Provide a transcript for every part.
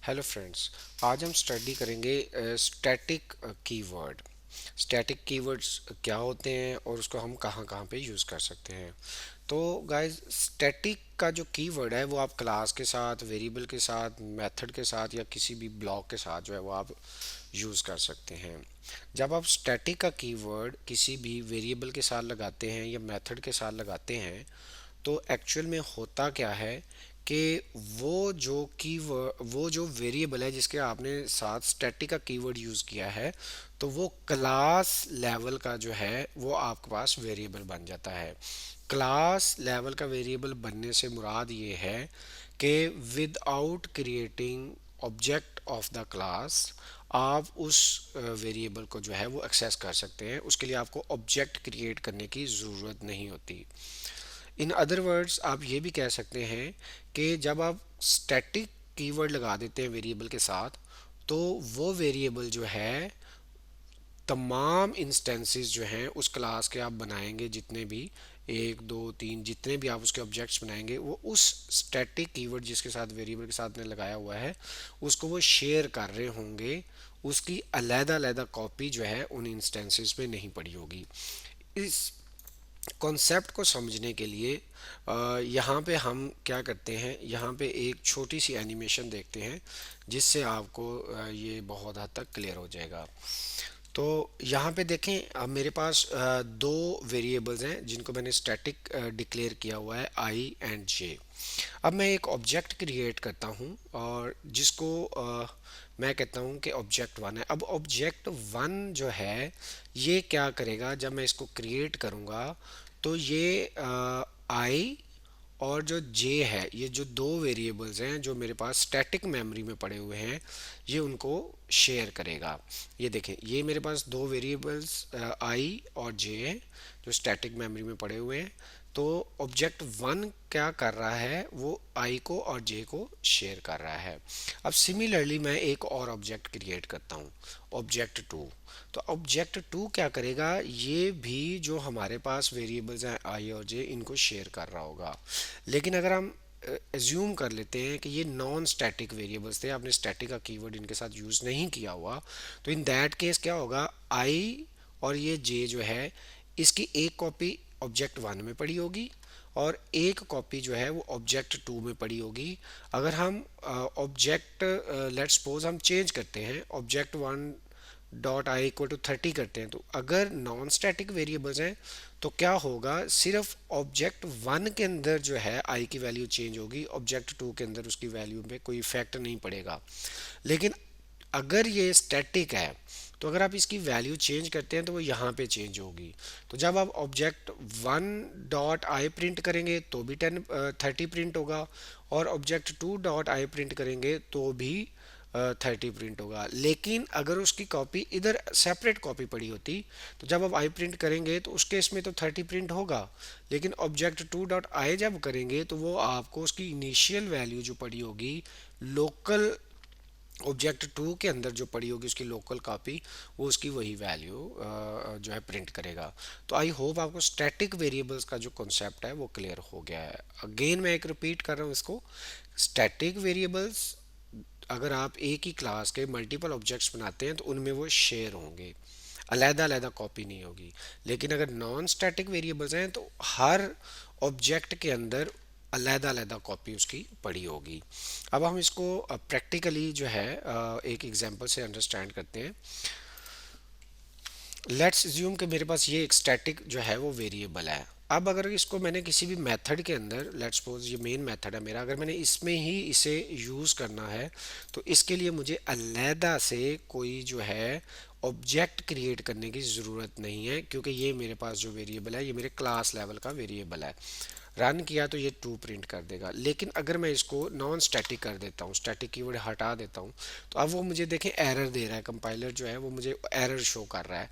Hello friends. आज हम study करेंगे स्टैटिक कीवर्ड। स्टैटिक कीवर्ड्स क्या होते हैं और उसको हम कहाँ कहाँ पे यूज़ कर सकते हैं। तो गाइस, स्टैटिक का जो कीवर्ड है वो आप क्लास के साथ, वेरिएबल के साथ, मेथड के साथ या किसी भी ब्लॉक के साथ जो है वो आप यूज़ कर सकते हैं। जब आप स्टैटिक का कीवर्ड किसी भी वेरिएबल के साथ लगाते हैं या मेथड के साथ लगाते हैं तो एक्चुअल में होता क्या है कि वो जो वेरिएबल है जिसके आपने साथ स्टैटिक का कीवर्ड यूज़ किया है, तो वो क्लास लेवल का जो है वो आपके पास वेरिएबल बन जाता है। क्लास लेवल का वेरिएबल बनने से मुराद ये है कि without creating object of the class आप उस वेरिएबल को जो है वो एक्सेस कर सकते हैं। उसके लिए आपको ऑब्जेक्ट क्रिएट करने की ज़रूरत नहीं होती। इन अदर वर्ड्स आप ये भी कह सकते हैं कि जब आप स्टैटिक कीवर्ड लगा देते हैं वेरिएबल के साथ, तो वो वेरिएबल जो है तमाम इंस्टेंसेस जो हैं उस क्लास के आप बनाएंगे, जितने भी एक दो तीन जितने भी आप उसके ऑब्जेक्ट्स बनाएंगे, वो उस स्टैटिक कीवर्ड जिसके साथ वेरिएबल के साथ ने लगाया हुआ है उसको वो शेयर कर रहे होंगे। उसकी अलग-अलग कॉपी जो है उन इंस्टेंसेस पे नहीं पड़ी होगी। इस कॉन्सेप्ट को समझने के लिए यहाँ पे हम क्या करते हैं, यहाँ पे एक छोटी सी एनिमेशन देखते हैं जिससे आपको ये बहुत हद तक क्लियर हो जाएगा। तो यहाँ पे देखें, अब मेरे पास दो वेरिएबल्स हैं जिनको मैंने स्टैटिक डिक्लेयर किया हुआ है, आई एंड जे। अब मैं एक ऑब्जेक्ट क्रिएट करता हूँ और जिसको मैं कहता हूँ कि ऑब्जेक्ट वन है। अब ऑब्जेक्ट वन जो है ये क्या करेगा, जब मैं इसको क्रिएट करूँगा तो ये आई और जो जे है, ये जो दो वेरिएबल्स हैं जो मेरे पास स्टैटिक मेमोरी में पड़े हुए हैं, ये उनको शेयर करेगा। ये देखें, ये मेरे पास दो वेरिएबल्स आई और जे हैं जो स्टैटिक मेमोरी में पड़े हुए हैं। तो ऑब्जेक्ट वन क्या कर रहा है, वो आई को और जे को शेयर कर रहा है। अब सिमिलरली मैं एक और ऑब्जेक्ट क्रिएट करता हूँ, ऑब्जेक्ट टू। तो ऑब्जेक्ट टू क्या करेगा, ये भी जो हमारे पास वेरिएबल्स हैं आई और जे, इनको शेयर कर रहा होगा। लेकिन अगर हम एज्यूम कर लेते हैं कि ये नॉन स्टैटिक वेरिएबल्स थे, आपने स्टैटिक का कीवर्ड इनके साथ यूज़ नहीं किया हुआ, तो इन दैट केस क्या होगा, आई और ये जे जो है इसकी एक कॉपी ऑब्जेक्ट वन में पड़ी होगी और एक कॉपी जो है वो ऑब्जेक्ट टू में पड़ी होगी। अगर हम ऑब्जेक्ट लेट्स सपोज हम चेंज करते हैं, object one dot I equal to 30 करते हैं, तो अगर नॉन स्टैटिक वेरिएबल्स हैं तो क्या होगा, सिर्फ ऑब्जेक्ट वन के अंदर जो है आई की वैल्यू चेंज होगी, ऑब्जेक्ट टू के अंदर उसकी वैल्यू पे कोई इफेक्ट नहीं पड़ेगा। लेकिन अगर ये स्टैटिक है तो अगर आप इसकी वैल्यू चेंज करते हैं तो वो यहाँ पे चेंज होगी। तो जब आप ऑब्जेक्ट वन डॉट आई प्रिंट करेंगे तो भी 30 प्रिंट होगा, और object to dot I print करेंगे तो भी 30 प्रिंट होगा। लेकिन अगर उसकी कॉपी इधर सेपरेट कॉपी पड़ी होती, तो जब आप आई प्रिंट करेंगे तो उस केस में तो 30 प्रिंट होगा। लेकिन ऑब्जेक्ट टू डॉट आई जब करेंगे तो वो आपको उसकी इनिशियल वैल्यू जो पड़ी होगी लोकल ऑब्जेक्ट टू के अंदर जो पड़ी होगी उसकी लोकल कॉपी, वो उसकी वही वैल्यू जो है प्रिंट करेगा। तो आई होप आपको स्टैटिक वेरिएबल्स का जो कॉन्सेप्ट है वो क्लियर हो गया है। अगेन मैं एक रिपीट कर रहा हूँ इसको। स्टैटिक वेरिएबल्स, अगर आप एक ही क्लास के मल्टीपल ऑब्जेक्ट्स बनाते हैं तो उनमें वो शेयर होंगे, अलग-अलग कॉपी नहीं होगी। लेकिन अगर नॉन स्टैटिक वेरिएबल्स हैं तो हर ऑब्जेक्ट के अंदर अलग-अलग कॉपी उसकी पड़ी होगी। अब हम इसको प्रैक्टिकली जो है एक एग्जांपल से अंडरस्टैंड करते हैं। लेट्स अज्यूम कि मेरे पास ये एक स्टैटिक जो है वो वेरिएबल है। अब अगर इसको मैंने किसी भी मेथड के अंदर, लेट्स सपोज ये मेन मेथड है मेरा, अगर मैंने इसमें ही इसे यूज़ करना है तो इसके लिए मुझे अलहदा से कोई जो है ऑब्जेक्ट क्रिएट करने की ज़रूरत नहीं है, क्योंकि ये मेरे पास जो वेरिएबल है ये मेरे क्लास लेवल का वेरिएबल है। रन किया तो ये टू प्रिंट कर देगा। लेकिन अगर मैं इसको नॉन स्टैटिक कर देता हूँ, स्टैटिक कीवर्ड हटा देता हूँ, तो अब वो मुझे देखें एरर दे रहा है, कंपाइलर जो है वो मुझे एरर शो कर रहा है।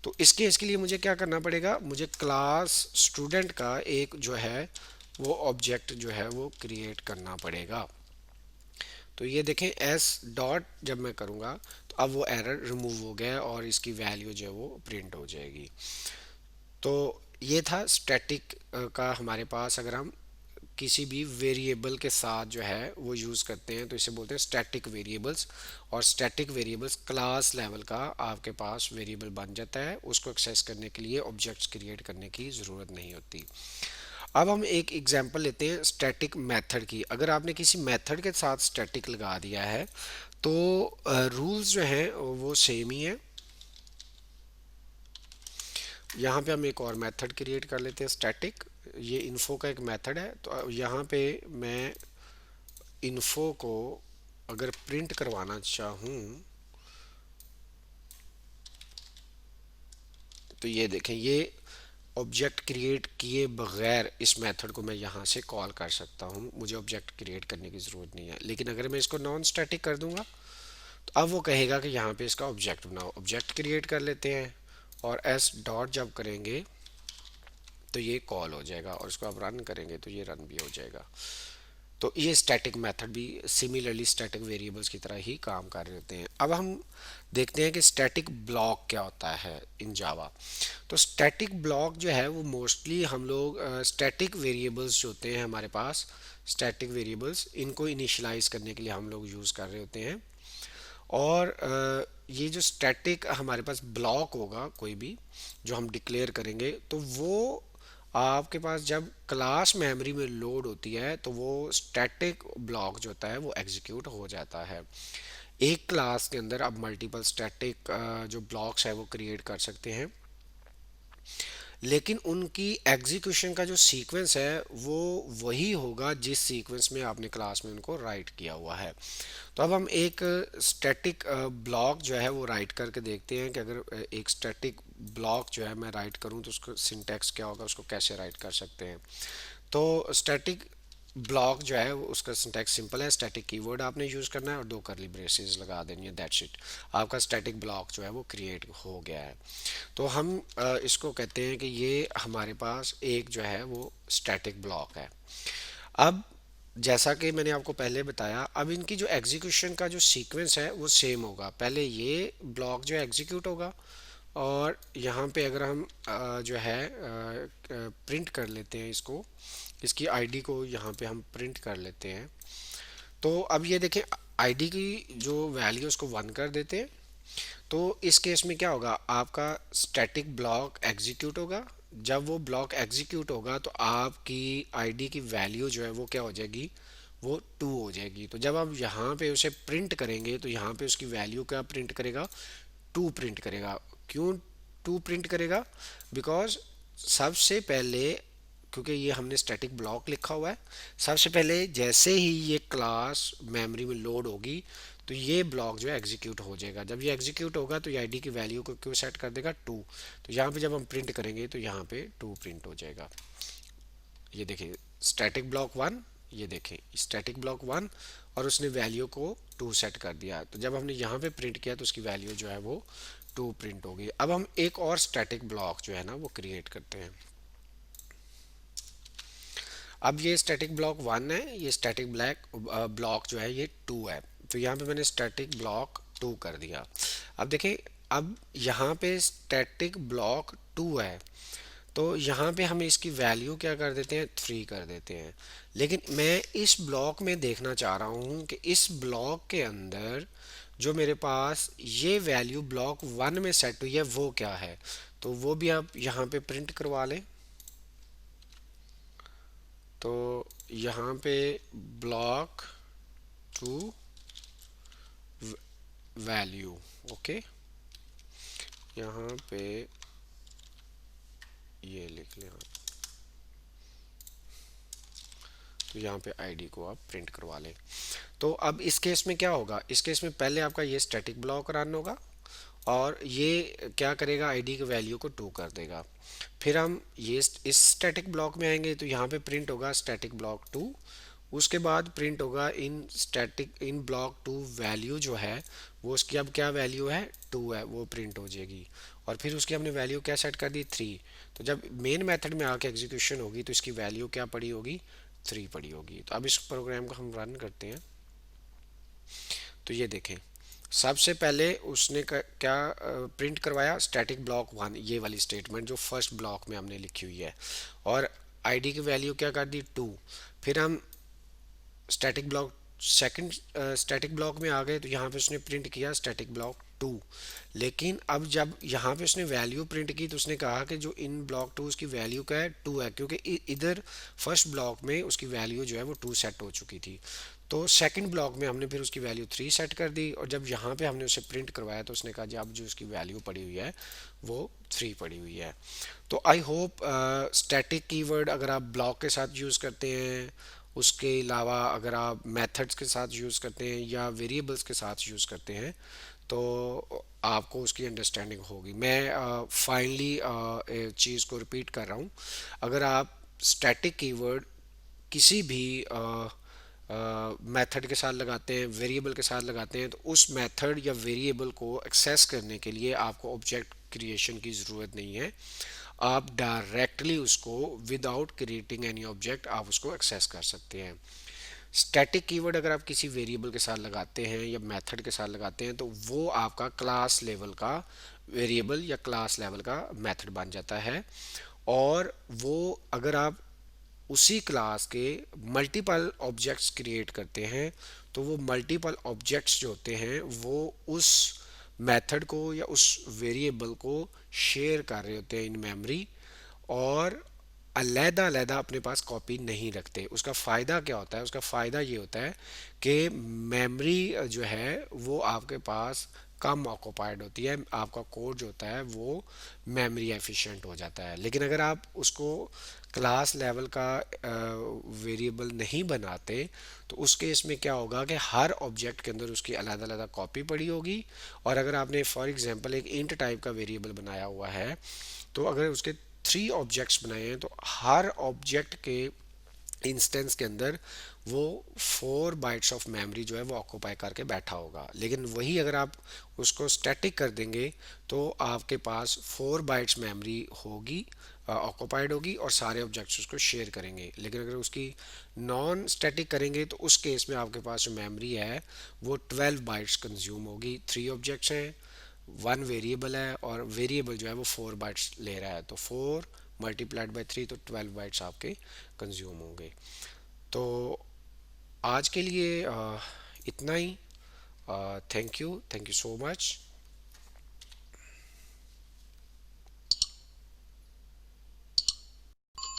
तो इसके लिए मुझे क्या करना पड़ेगा, मुझे क्लास स्टूडेंट का एक जो है वो ऑब्जेक्ट जो है वो क्रिएट करना पड़ेगा। तो ये देखें एस डॉट जब मैं करूँगा तो अब वो एरर रिमूव हो गया और इसकी वैल्यू जो है वो प्रिंट हो जाएगी। तो ये था स्टैटिक का हमारे पास, अगर हम किसी भी वेरिएबल के साथ जो है वो यूज़ करते हैं, तो इसे बोलते हैं स्टैटिक वेरिएबल्स। और स्टैटिक वेरिएबल्स क्लास लेवल का आपके पास वेरिएबल बन जाता है, उसको एक्सेस करने के लिए ऑब्जेक्ट्स क्रिएट करने की ज़रूरत नहीं होती। अब हम एक एग्जांपल लेते हैं स्टैटिक मेथड की। अगर आपने किसी मेथड के साथ स्टैटिक लगा दिया है तो रूल्स जो हैं वो सेम ही है। यहाँ पे हम एक और मेथड क्रिएट कर लेते हैं स्टैटिक। ये इन्फो का एक मेथड है, तो यहाँ पे मैं इन्फो को अगर प्रिंट करवाना चाहूँ तो ये देखें, ये ऑब्जेक्ट क्रिएट किए बगैर इस मेथड को मैं यहाँ से कॉल कर सकता हूँ, मुझे ऑब्जेक्ट क्रिएट करने की ज़रूरत नहीं है। लेकिन अगर मैं इसको नॉन स्टैटिक कर दूंगा तो अब वो कहेगा कि यहाँ पे इसका ऑब्जेक्ट बनाओ। ऑब्जेक्ट क्रिएट कर लेते हैं और एस डॉट जब करेंगे तो ये कॉल हो जाएगा, और इसको आप रन करेंगे तो ये रन भी हो जाएगा। तो ये स्टैटिक मेथड भी सिमिलरली स्टैटिक वेरिएबल्स की तरह ही काम कर रहे होते हैं। अब हम देखते हैं कि स्टैटिक ब्लॉक क्या होता है इन जावा। तो स्टैटिक ब्लॉक जो है वो मोस्टली हम लोग स्टैटिक वेरिएबल्स जो होते हैं हमारे पास, स्टैटिक वेरिएबल्स इनको इनिशियलाइज करने के लिए हम लोग यूज़ कर रहे होते हैं। और ये जो स्टैटिक हमारे पास ब्लॉक होगा कोई भी जो हम डिक्लेयर करेंगे, तो वो आपके पास जब क्लास मेमोरी में लोड होती है तो वो स्टैटिक ब्लॉक जो होता है वो एग्जीक्यूट हो जाता है। एक क्लास के अंदर आप मल्टीपल स्टैटिक जो ब्लॉक्स है वो क्रिएट कर सकते हैं, लेकिन उनकी एग्जीक्यूशन का जो सीक्वेंस है वो वही होगा जिस सीक्वेंस में आपने क्लास में उनको राइट किया हुआ है। तो अब हम एक स्टैटिक ब्लॉक जो है वो राइट करके देखते हैं कि अगर एक स्टैटिक ब्लॉक जो है मैं राइट करूं तो उसको सिंटैक्स क्या होगा, उसको कैसे राइट कर सकते हैं। तो स्टैटिक ब्लॉक जो है वो उसका सिंटैक्स सिंपल है, स्टैटिक कीवर्ड आपने यूज़ करना है और दो करली ब्रेसेस लगा देनी है, दैट्स इट। आपका स्टैटिक ब्लॉक जो है वो क्रिएट हो गया है। तो हम इसको कहते हैं कि ये हमारे पास एक जो है वो स्टैटिक ब्लॉक है। अब जैसा कि मैंने आपको पहले बताया, अब इनकी जो एग्जीक्यूशन का जो सीक्वेंस है वो सेम होगा। पहले ये ब्लॉक जो है एग्जीक्यूट होगा, और यहाँ पे अगर हम जो है प्रिंट कर लेते हैं इसको, इसकी आईडी को यहाँ पे हम प्रिंट कर लेते हैं। तो अब ये देखें, आईडी की जो वैल्यू है उसको 1 कर देते हैं। तो इस केस में क्या होगा, आपका स्टैटिक ब्लॉक एग्जीक्यूट होगा। जब वो ब्लॉक एग्जीक्यूट होगा तो आपकी आईडी की वैल्यू जो है वो क्या हो जाएगी, वो 2 हो जाएगी। तो जब आप यहाँ पे उसे प्रिंट करेंगे तो यहाँ पे उसकी वैल्यू क्या प्रिंट करेगा, 2 प्रिंट करेगा। क्यों 2 प्रिंट करेगा, बिकॉज सबसे पहले, क्योंकि ये हमने स्टैटिक ब्लॉक लिखा हुआ है, सबसे पहले जैसे ही ये क्लास मेमोरी में लोड होगी तो ये ब्लॉक जो है एग्जीक्यूट हो जाएगा। जब ये एग्जीक्यूट होगा तो ये आईडी की वैल्यू को क्यों सेट कर देगा, 2। तो यहाँ पे जब हम प्रिंट करेंगे तो यहाँ पे 2 प्रिंट हो जाएगा। ये देखिए स्टैटिक ब्लॉक 1, ये देखें स्टैटिक ब्लॉक 1, और उसने वैल्यू को 2 सेट कर दिया। तो जब हमने यहाँ पे प्रिंट किया तो उसकी वैल्यू जो है वो 2 प्रिंट होगी। अब हम एक और स्टैटिक ब्लॉक जो है ना वो क्रिएट करते हैं। अब ये स्टैटिक ब्लॉक 1 है, ये स्टैटिक ब्लॉक जो है ये 2 है। तो यहाँ पे मैंने स्टैटिक ब्लॉक 2 कर दिया। अब देखें, अब यहाँ पे स्टैटिक ब्लॉक 2 है, तो यहाँ पे हम इसकी वैल्यू क्या कर देते हैं, 3 कर देते हैं। लेकिन मैं इस ब्लॉक में देखना चाह रहा हूँ कि इस ब्लॉक के अंदर जो मेरे पास ये वैल्यू ब्लॉक 1 में सेट हुई है वो क्या है। तो वो भी आप यहाँ पे प्रिंट करवा लें। तो यहाँ पे ब्लॉक 2 वैल्यू, ओके, यहाँ पे ये लिख लें। तो यहाँ पे आईडी को आप प्रिंट करवा लें। तो अब इस केस में क्या होगा, इस केस में पहले आपका ये स्टैटिक ब्लॉक रन होगा और ये क्या करेगा, आईडी की वैल्यू को 2 कर देगा। फिर हम ये इस स्टैटिक ब्लॉक में आएंगे तो यहाँ पे प्रिंट होगा स्टैटिक ब्लॉक 2। उसके बाद प्रिंट होगा इन ब्लॉक 2 वैल्यू जो है वो उसकी अब क्या वैल्यू है, 2 है, वो प्रिंट हो जाएगी। और फिर उसकी हमने वैल्यू क्या सेट कर दी, 3। तो जब मेन मेथड में आके एग्जीक्यूशन होगी तो इसकी वैल्यू क्या पड़ी होगी, 3 पड़ी होगी। तो अब इस प्रोग्राम को हम रन करते हैं। तो ये देखें, सबसे पहले उसने क्या प्रिंट करवाया, स्टैटिक ब्लॉक 1, ये वाली स्टेटमेंट जो फर्स्ट ब्लॉक में हमने लिखी हुई है, और आईडी की वैल्यू क्या कर दी, 2। फिर हम static block second static block में आ गए, तो यहाँ पे उसने प्रिंट किया स्टैटिक ब्लॉक टू। लेकिन अब जब यहाँ पे उसने वैल्यू प्रिंट की तो उसने कहा कि जो इन ब्लॉक टू उसकी वैल्यू का है टू है, क्योंकि इधर फर्स्ट ब्लॉक में उसकी वैल्यू जो है वो टू सेट हो चुकी थी। तो सेकंड ब्लॉक में हमने फिर उसकी वैल्यू थ्री सेट कर दी, और जब यहाँ पे हमने उसे प्रिंट करवाया तो उसने कहा जी अब जो उसकी वैल्यू पड़ी हुई है वो थ्री पड़ी हुई है। तो आई होप स्टैटिक कीवर्ड अगर आप ब्लॉक के साथ यूज़ करते हैं, उसके अलावा अगर आप मेथड्स के साथ यूज़ करते हैं या वेरिएबल्स के साथ यूज़ करते हैं, तो आपको उसकी अंडरस्टैंडिंग होगी। मैं फाइनली चीज़ को रिपीट कर रहा हूँ। अगर आप स्टैटिक कीवर्ड किसी भी मेथड के साथ लगाते हैं, वेरिएबल के साथ लगाते हैं, तो उस मेथड या वेरिएबल को एक्सेस करने के लिए आपको ऑब्जेक्ट क्रिएशन की ज़रूरत नहीं है। आप डायरेक्टली उसको विदाउट क्रिएटिंग एनी ऑब्जेक्ट आप उसको एक्सेस कर सकते हैं। स्टैटिक कीवर्ड अगर आप किसी वेरिएबल के साथ लगाते हैं या मेथड के साथ लगाते हैं तो वो आपका क्लास लेवल का वेरिएबल या क्लास लेवल का मेथड बन जाता है। और वो अगर आप उसी क्लास के मल्टीपल ऑब्जेक्ट्स क्रिएट करते हैं तो वो मल्टीपल ऑब्जेक्ट्स जो होते हैं वो उस मेथड को या उस वेरिएबल को शेयर कर रहे होते हैं इन मेमोरी, और अलैदा अलैदा अपने पास कॉपी नहीं रखते। उसका फ़ायदा क्या होता है? उसका फ़ायदा ये होता है कि मेमोरी जो है वो आपके पास कम ऑक्यूपाइड होती है, आपका कोड जो होता है वो मेमोरी एफिशिएंट हो जाता है। लेकिन अगर आप उसको क्लास लेवल का वेरिएबल नहीं बनाते तो उस केस में क्या होगा कि हर ऑब्जेक्ट के अंदर उसकी अलग अलग कॉपी पड़ी होगी। और अगर आपने फॉर एग्जांपल एक इंट टाइप का वेरिएबल बनाया हुआ है, तो अगर उसके थ्री ऑब्जेक्ट्स बनाए हैं तो हर ऑब्जेक्ट के इंस्टेंस के अंदर वो 4 बाइट्स ऑफ मेमोरी जो है वो ऑक्यूपाई करके बैठा होगा। लेकिन वही अगर आप उसको स्टैटिक कर देंगे तो आपके पास 4 बाइट्स मेमोरी होगी, ऑक्यूपाइड होगी, और सारे ऑब्जेक्ट्स उसको शेयर करेंगे। लेकिन अगर उसकी नॉन स्टैटिक करेंगे तो उस केस में आपके पास जो मेमोरी है वो 12 बाइट्स कंज्यूम होगी। थ्री ऑब्जेक्ट्स हैं, वन वेरिएबल है, और वेरिएबल जो है वो 4 बाइट्स ले रहा है, तो 4 × 3 तो 12 बाइट्स आपके कंज्यूम होंगे। तो आज के लिए इतना ही। Thank you so much.